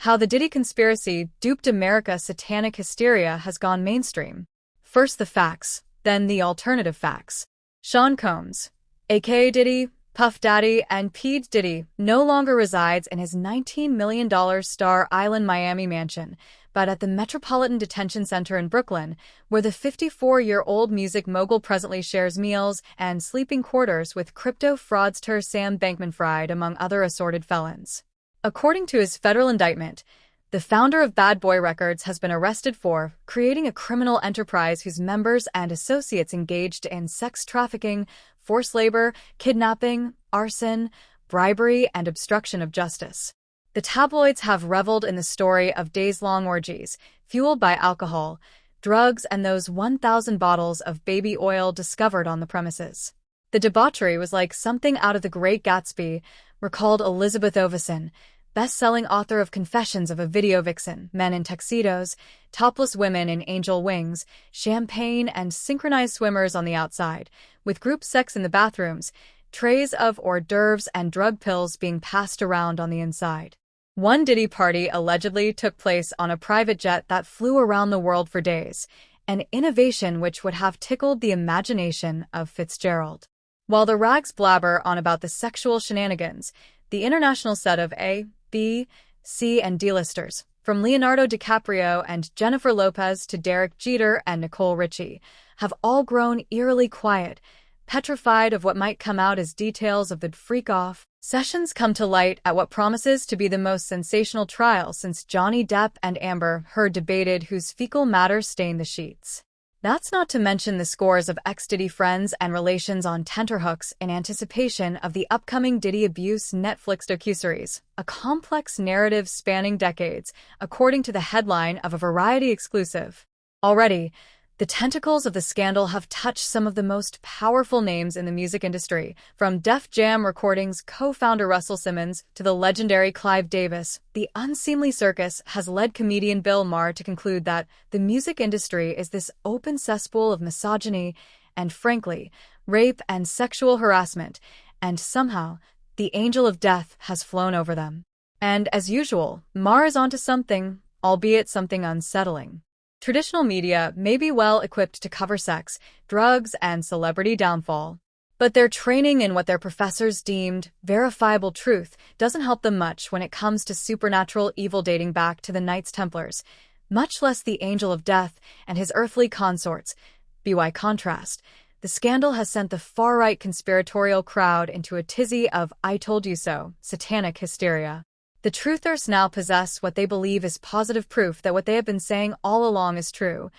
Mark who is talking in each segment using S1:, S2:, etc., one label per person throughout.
S1: How the Diddy Conspiracy duped America Satanic Hysteria has gone mainstream. First the facts, then the alternative facts. Sean Combs, aka Diddy, Puff Daddy, and P. Diddy, no longer resides in his $19 million Star Island Miami mansion, but at the Metropolitan Detention Center in Brooklyn, where the 54-year-old music mogul presently shares meals and sleeping quarters with crypto fraudster Sam Bankman-Fried, among other assorted felons. According to his federal indictment, the founder of Bad Boy Records has been arrested for creating a criminal enterprise whose members and associates engaged in sex trafficking, forced labor, kidnapping, arson, bribery, and obstruction of justice. The tabloids have reveled in the story of days-long orgies, fueled by alcohol, drugs, and those 1,000 bottles of baby oil discovered on the premises. The debauchery was like something out of The Great Gatsby, recalled Elizabeth Ovison, best-selling author of Confessions of a Video Vixen, men in tuxedos, topless women in angel wings, champagne and synchronized swimmers on the outside, with group sex in the bathrooms, trays of hors d'oeuvres and drug pills being passed around on the inside. One Diddy party allegedly took place on a private jet that flew around the world for days, an innovation which would have tickled the imagination of Fitzgerald. While the rags blabber on about the sexual shenanigans, the international set of A, B, C, and D-listers, from Leonardo DiCaprio and Jennifer Lopez to Derek Jeter and Nicole Richie, have all grown eerily quiet, petrified of what might come out as details of the freak-off. Sessions come to light at what promises to be the most sensational trial since Johnny Depp and Amber Heard debated whose fecal matter stained the sheets. That's not to mention the scores of ex-Diddy friends and relations on tenterhooks in anticipation of the upcoming Diddy abuse Netflix docuseries, a complex narrative spanning decades, according to the headline of a Variety exclusive. Already, the tentacles of the scandal have touched some of the most powerful names in the music industry, from Def Jam Recordings co-founder Russell Simmons to the legendary Clive Davis. The unseemly circus has led comedian Bill Maher to conclude that the music industry is this open cesspool of misogyny and, frankly, rape and sexual harassment, and somehow the angel of death has flown over them. And, as usual, Maher is onto something, albeit something unsettling. Traditional media may be well equipped to cover sex, drugs, and celebrity downfall, but their training in what their professors deemed verifiable truth doesn't help them much when it comes to supernatural evil dating back to the Knights Templars, much less the Angel of Death and his earthly consorts. By contrast, the scandal has sent the far-right conspiratorial crowd into a tizzy of "I told you so" satanic hysteria. The truthers now possess what they believe is positive proof that what they have been saying all along is true.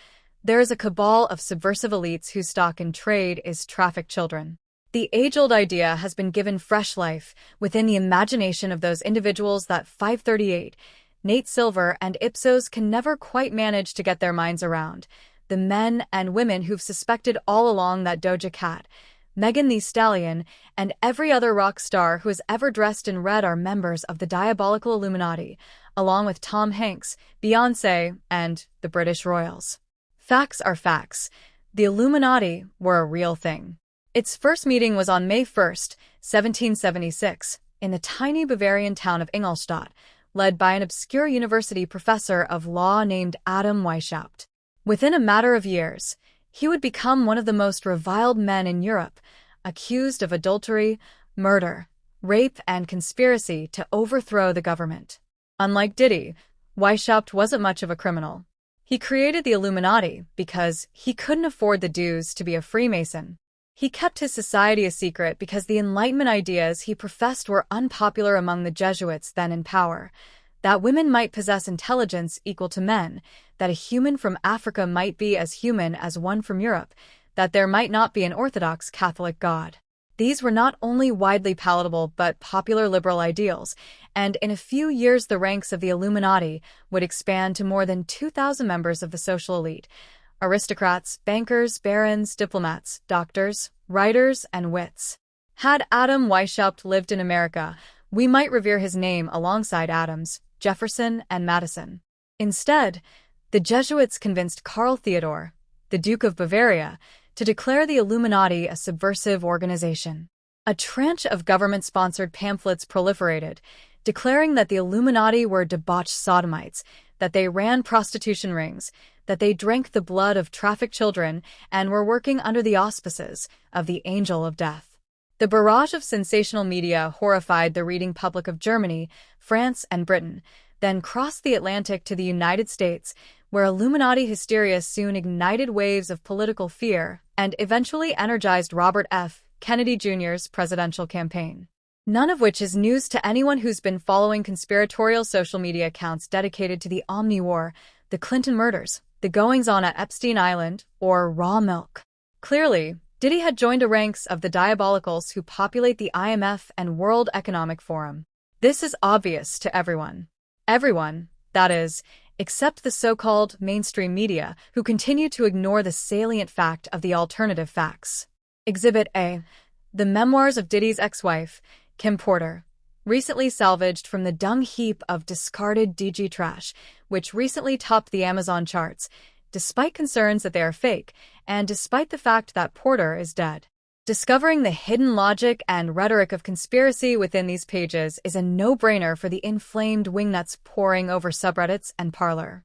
S1: There is a cabal of subversive elites whose stock in trade is trafficked children. The age-old idea has been given fresh life within the imagination of those individuals that 538, Nate Silver, and Ipsos can never quite manage to get their minds around. The men and women who've suspected all along that Doja Cat, Megan Thee Stallion, and every other rock star who has ever dressed in red are members of the diabolical Illuminati, along with Tom Hanks, Beyoncé, and the British royals. Facts are facts. The Illuminati were a real thing. Its first meeting was on May 1, 1776, in the tiny Bavarian town of Ingolstadt, led by an obscure university professor of law named Adam Weishaupt. Within a matter of years, he would become one of the most reviled men in Europe, accused of adultery, murder, rape, and conspiracy to overthrow the government. Unlike Diddy, Weishaupt wasn't much of a criminal. He created the Illuminati because he couldn't afford the dues to be a Freemason. He kept his society a secret because the Enlightenment ideas he professed were unpopular among the Jesuits then in power. That women might possess intelligence equal to men, that a human from Africa might be as human as one from Europe, that there might not be an Orthodox Catholic God. These were not only widely palatable but popular liberal ideals, and in a few years the ranks of the Illuminati would expand to more than 2,000 members of the social elite: aristocrats, bankers, barons, diplomats, doctors, writers, and wits. Had Adam Weishaupt lived in America, we might revere his name alongside Adams, Jefferson, and Madison. Instead, the Jesuits convinced Karl Theodor, the Duke of Bavaria, to declare the Illuminati a subversive organization. A tranche of government-sponsored pamphlets proliferated, declaring that the Illuminati were debauched sodomites, that they ran prostitution rings, that they drank the blood of trafficked children, and were working under the auspices of the Angel of Death. The barrage of sensational media horrified the reading public of Germany, France, and Britain, then crossed the Atlantic to the United States, where Illuminati hysteria soon ignited waves of political fear and eventually energized Robert F. Kennedy Jr.'s presidential campaign. None of which is news to anyone who's been following conspiratorial social media accounts dedicated to the Omni War, the Clinton murders, the goings-on at Epstein Island, or raw milk. Clearly, Diddy had joined the ranks of the diabolicals who populate the IMF and World Economic Forum. This is obvious to everyone. Everyone, that is, except the so-called mainstream media, who continue to ignore the salient fact of the alternative facts. Exhibit A. The memoirs of Diddy's ex-wife, Kim Porter, recently salvaged from the dung heap of discarded DG trash, which recently topped the Amazon charts, despite concerns that they are fake, and despite the fact that Porter is dead. Discovering the hidden logic and rhetoric of conspiracy within these pages is a no-brainer for the inflamed wingnuts poring over subreddits and Parler.